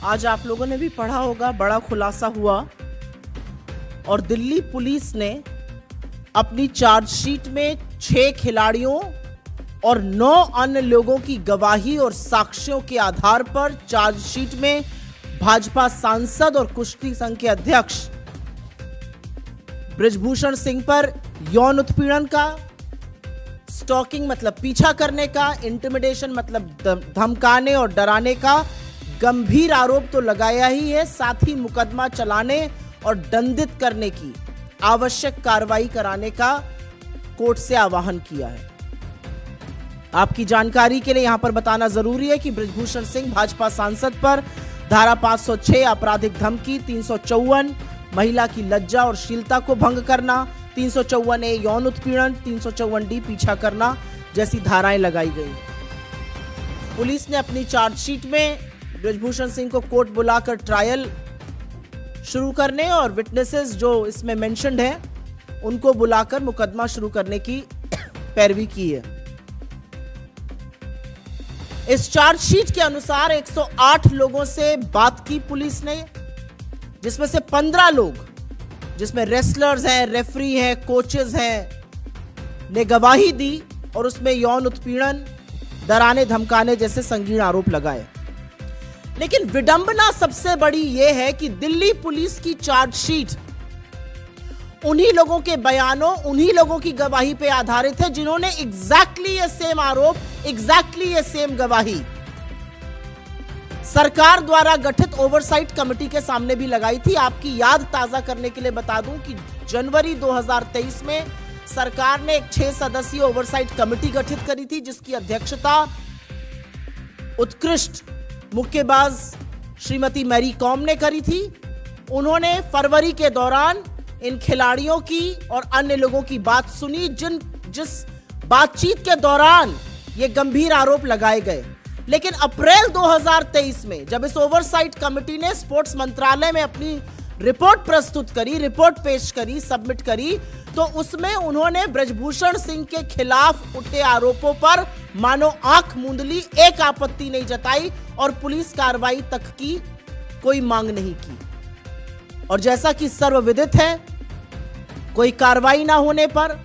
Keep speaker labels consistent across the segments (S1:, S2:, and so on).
S1: आज आप लोगों ने भी पढ़ा होगा, बड़ा खुलासा हुआ और दिल्ली पुलिस ने अपनी चार्जशीट में 6 खिलाड़ियों और 9 अन्य लोगों की गवाही और साक्ष्यों के आधार पर चार्जशीट में भाजपा सांसद और कुश्ती संघ के अध्यक्ष बृजभूषण सिंह पर यौन उत्पीड़न का, स्टॉकिंग मतलब पीछा करने का, इंटिमिडेशन मतलब धमकाने और डराने का गंभीर आरोप तो लगाया ही है, साथ ही मुकदमा चलाने और दंडित करने की आवश्यक कार्रवाई कराने का कोर्ट से आह्वान किया है। आपकी जानकारी के लिए यहां पर बताना जरूरी है कि बृजभूषण सिंह भाजपा सांसद पर धारा 506 आपराधिक धमकी, 354 महिला की लज्जा और शीलता को भंग करना, 354A यौन उत्पीड़न, 354D पीछा करना जैसी धाराएं लगाई गई। पुलिस ने अपनी चार्जशीट में बृजभूषण सिंह को कोर्ट बुलाकर ट्रायल शुरू करने और विटनेसेस जो इसमें मेंशन्ड हैं उनको बुलाकर मुकदमा शुरू करने की पैरवी की है। इस चार्जशीट के अनुसार 108 लोगों से बात की पुलिस ने, जिसमें से 15 लोग, जिसमें रेसलर्स हैं, रेफरी हैं, कोचेस हैं, ने गवाही दी और उसमें यौन उत्पीड़न, डराने धमकाने जैसे संगीन आरोप लगाए। लेकिन विडंबना सबसे बड़ी यह है कि दिल्ली पुलिस की चार्जशीट उन्हीं लोगों के बयानों, उन्हीं लोगों की गवाही पे आधारित है जिन्होंने एग्जैक्टली ये सेम आरोप, एग्जैक्टली ये सेम गवाही सरकार द्वारा गठित ओवरसाइट कमेटी के सामने भी लगाई थी। आपकी याद ताजा करने के लिए बता दूं कि जनवरी 2023 में सरकार ने एक 6 सदस्यीय ओवरसाइट कमेटी गठित करी थी, जिसकी अध्यक्षता उत्कृष्ट मुक्केबाज श्रीमती मैरी कॉम ने करी थी। उन्होंने फरवरी के दौरान इन खिलाड़ियों की और अन्य लोगों की बात सुनी, जिस बातचीत के दौरान ये गंभीर आरोप लगाए गए। लेकिन अप्रैल 2023 में जब इस ओवरसाइट कमेटी ने स्पोर्ट्स मंत्रालय में अपनी रिपोर्ट प्रस्तुत करी, रिपोर्ट पेश करी, सबमिट करी, तो उसमें उन्होंने बृजभूषण सिंह के खिलाफ उठे आरोपों पर मानो आंख मूंद ली, एक आपत्ति नहीं जताई और पुलिस कार्रवाई तक की कोई मांग नहीं की। और जैसा कि सर्वविदित है, कोई कार्रवाई ना होने पर,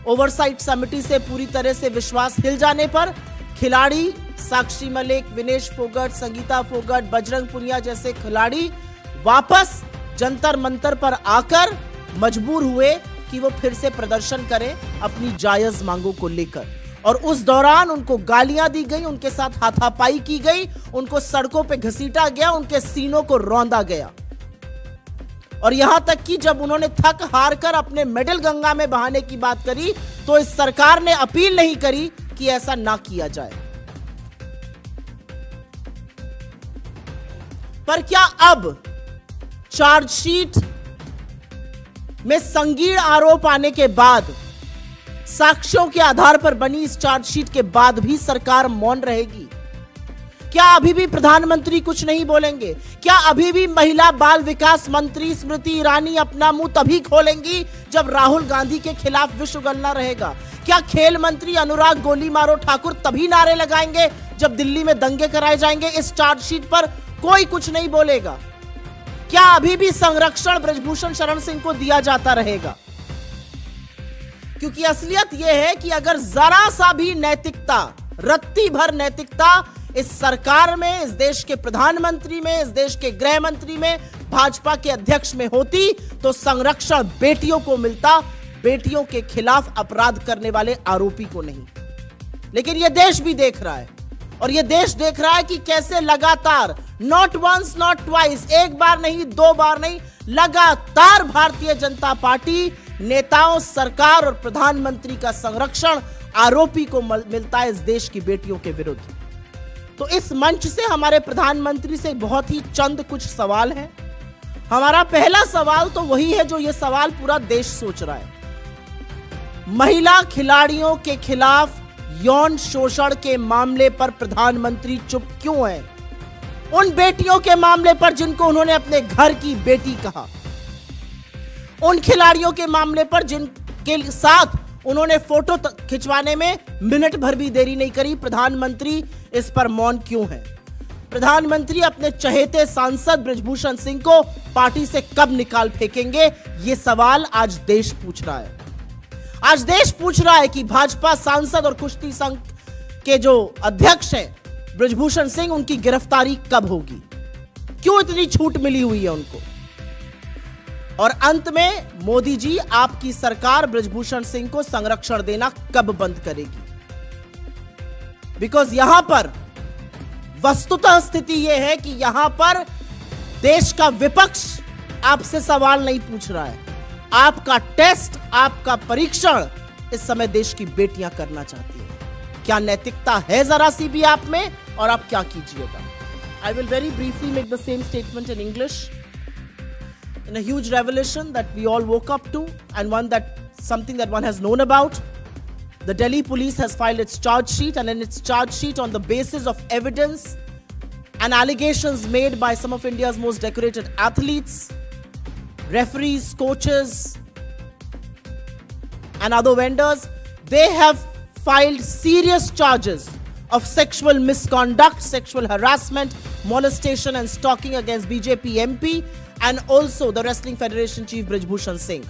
S1: ओवरसाइट समिति से पूरी तरह से विश्वास हिल जाने पर खिलाड़ी साक्षी मलिक, विनेश फोगट, संगीता फोगट, बजरंग पुनिया जैसे खिलाड़ी वापस जंतर मंतर पर आकर मजबूर हुए कि वो फिर से प्रदर्शन करें अपनी जायज मांगों को लेकर। और उस दौरान उनको गालियां दी गई, उनके साथ हाथापाई की गई, उनको सड़कों पे घसीटा गया, उनके सीनों को रौंदा गया। और यहां तक कि जब उन्होंने थक हार कर अपने मेडल गंगा में बहाने की बात करी, तो इस सरकार ने अपील नहीं करी कि ऐसा ना किया जाए। पर क्या अब चार्जशीट में संगीन आरोप आने के बाद, साक्ष्यों के आधार पर बनी इस चार्जशीट के बाद भी सरकार मौन रहेगी? क्या अभी भी प्रधानमंत्री कुछ नहीं बोलेंगे? क्या अभी भी महिला बाल विकास मंत्री स्मृति ईरानी अपना मुंह तभी खोलेंगी जब राहुल गांधी के खिलाफ विश्व गणना रहेगा? क्या खेल मंत्री अनुराग गोली मारो ठाकुर तभी नारे लगाएंगे जब दिल्ली में दंगे कराए जाएंगे? इस चार्जशीट पर कोई कुछ नहीं बोलेगा। क्या अभी भी संरक्षण बृजभूषण शरण सिंह को दिया जाता रहेगा? क्योंकि असलियत यह है कि अगर जरा सा भी नैतिकता, रत्ती भर नैतिकता इस सरकार में, इस देश के प्रधानमंत्री में, इस देश के गृह मंत्री में, भाजपा के अध्यक्ष में होती, तो संरक्षण बेटियों को मिलता, बेटियों के खिलाफ अपराध करने वाले आरोपी को नहीं। लेकिन यह देश भी देख रहा है, और यह देश देख रहा है कि कैसे लगातार, नॉट वंस नॉट ट्वाइस, एक बार नहीं, 2 बार नहीं, लगातार भारतीय जनता पार्टी नेताओं, सरकार और प्रधानमंत्री का संरक्षण आरोपी को मिलता है इस देश की बेटियों के विरुद्ध। तो इस मंच से हमारे प्रधानमंत्री से बहुत ही चंद कुछ सवाल हैं। हमारा पहला सवाल तो वही है जो ये सवाल पूरा देश सोच रहा है। महिला खिलाड़ियों के खिलाफ यौन शोषण के मामले पर प्रधानमंत्री चुप क्यों है? उन बेटियों के मामले पर जिनको उन्होंने अपने घर की बेटी कहा, उन खिलाड़ियों के मामले पर जिनके साथ उन्होंने फोटो खिंचवाने में मिनट भर भी देरी नहीं करी, प्रधानमंत्री इस पर मौन क्यों है? प्रधानमंत्री अपने चहेते सांसद बृजभूषण सिंह को पार्टी से कब निकाल फेंकेंगे? ये सवाल आज देश पूछ रहा है। आज देश पूछ रहा है कि भाजपा सांसद और कुश्ती संघ के जो अध्यक्ष हैं बृजभूषण सिंह, उनकी गिरफ्तारी कब होगी? क्यों इतनी छूट मिली हुई है उनको? और अंत में मोदी जी, आपकी सरकार बृजभूषण सिंह को संरक्षण देना कब बंद करेगी? बिकॉज यहां पर वस्तुतः स्थिति यह है कि यहां पर देश का विपक्ष आपसे सवाल नहीं पूछ रहा है। आपका टेस्ट, आपका परीक्षण इस समय देश की बेटियां करना चाहती है। क्या नैतिकता है जरा सी भी आप में, और आप क्या कीजिएगा? I will very briefly make the same statement in English. In a huge revelation that we all woke up to, and something that one has known about, the Delhi police has filed its charge sheet, and in its charge sheet, on the basis of evidence and allegations made by some of India's most decorated athletes, referees, coaches, and other vendors, they have filed serious charges of sexual misconduct, sexual harassment, molestation and stalking against BJP MP and also the Wrestling Federation Chief Brijbhushan Singh.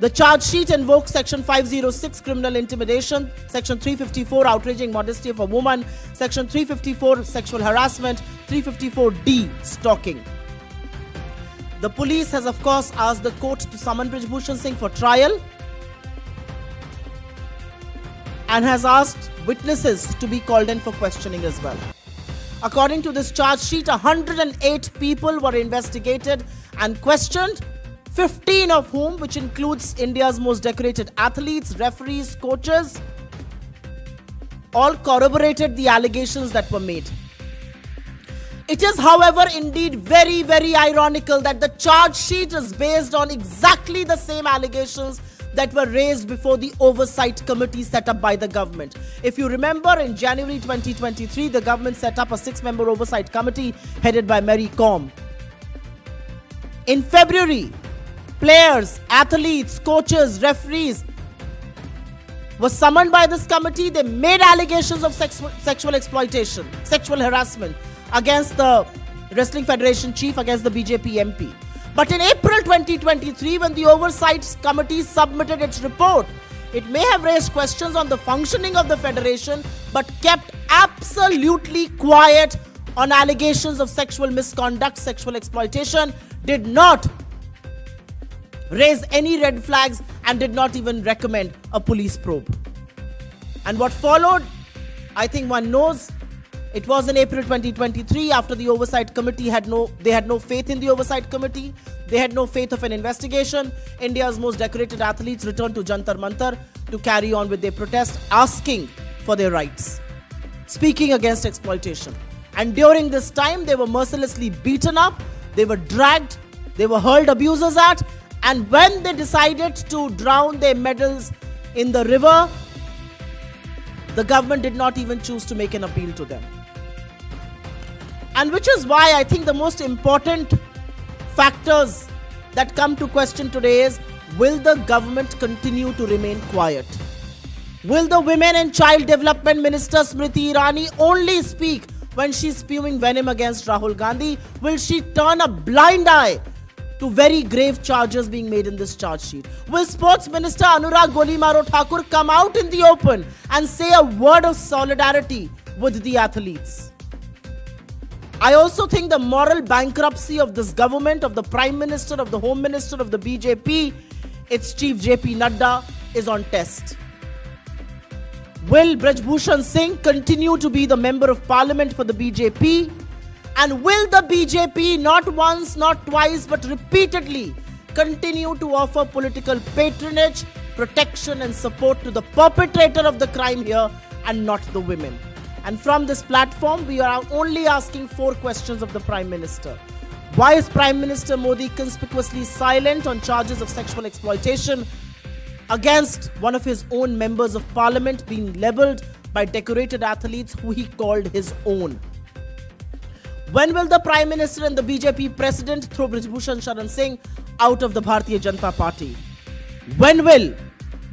S1: The charge sheet invokes Section 506 criminal intimidation, Section 354 outraging modesty of a woman, Section 354 sexual harassment, 354D stalking. The police has of course asked the court to summon Brijbhushan Singh for trial and has asked witnesses to be called in for questioning as well. According to this charge sheet, 108 people were investigated and questioned, 15 of whom, which includes India's most decorated athletes, referees, coaches, all corroborated the allegations that were made. It is, however, indeed very, very ironical that the charge sheet is based on exactly the same allegations that were raised before the oversight committee set up by the government. If you remember, in January 2023, the government set up a 6-member oversight committee headed by Mary Kom. In February, players, athletes, coaches, referees were summoned by this committee. They made allegations of sexual exploitation, sexual harassment against the Wrestling Federation chief, against the BJP MP. But in April 2023, when the Oversight Committee submitted its report, it may have raised questions on the functioning of the federation, but kept absolutely quiet on allegations of sexual misconduct, sexual exploitation, did not raise any red flags, and did not even recommend a police probe. And what followed, I think one knows. It was in April 2023, after the Oversight Committee had no faith in the Oversight Committee. They had no faith of an investigation. India's most decorated athletes returned to Jantar Mantar to carry on with their protest, asking for their rights, speaking against exploitation. And during this time, they were mercilessly beaten up, they were dragged, they were hurled abusers at, and when they decided to drown their medals in the river, the government did not even choose to make an appeal to them. And which is why I think the most important factors that come to question today is, will the government continue to remain quiet? Will the Women and Child Development Minister Smriti Irani only speak when she's spewing venom against Rahul Gandhi? Will she turn a blind eye to very grave charges being made in this charge sheet? Will Sports Minister Anurag Golimaro Thakur come out in the open and say a word of solidarity with the athletes? I also think the moral bankruptcy of this government, of the Prime Minister, of the Home Minister, of the BJP, its chief JP Nadda, is on test. Will Brijbhushan Singh continue to be the Member of Parliament for the BJP? And will the BJP not once, not twice, but repeatedly continue to offer political patronage, protection and support to the perpetrator of the crime here and not the women? And from this platform, we are only asking 4 questions of the Prime Minister. Why is Prime Minister Modi conspicuously silent on charges of sexual exploitation against one of his own members of parliament being labelled by decorated athletes who he called his own? When will the Prime Minister and the BJP President throw Brijbhushan Sharan Singh out of the Bharatiya Janata Party? When will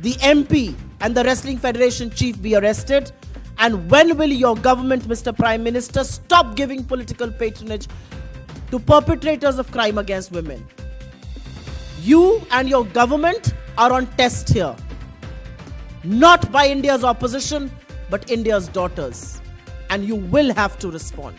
S1: the MP and the Wrestling Federation Chief be arrested? And when will your government, Mr. Prime Minister, stop giving political patronage to perpetrators of crime against women? You and your government are on test here. Not by India's opposition, but India's daughters. And you will have to respond.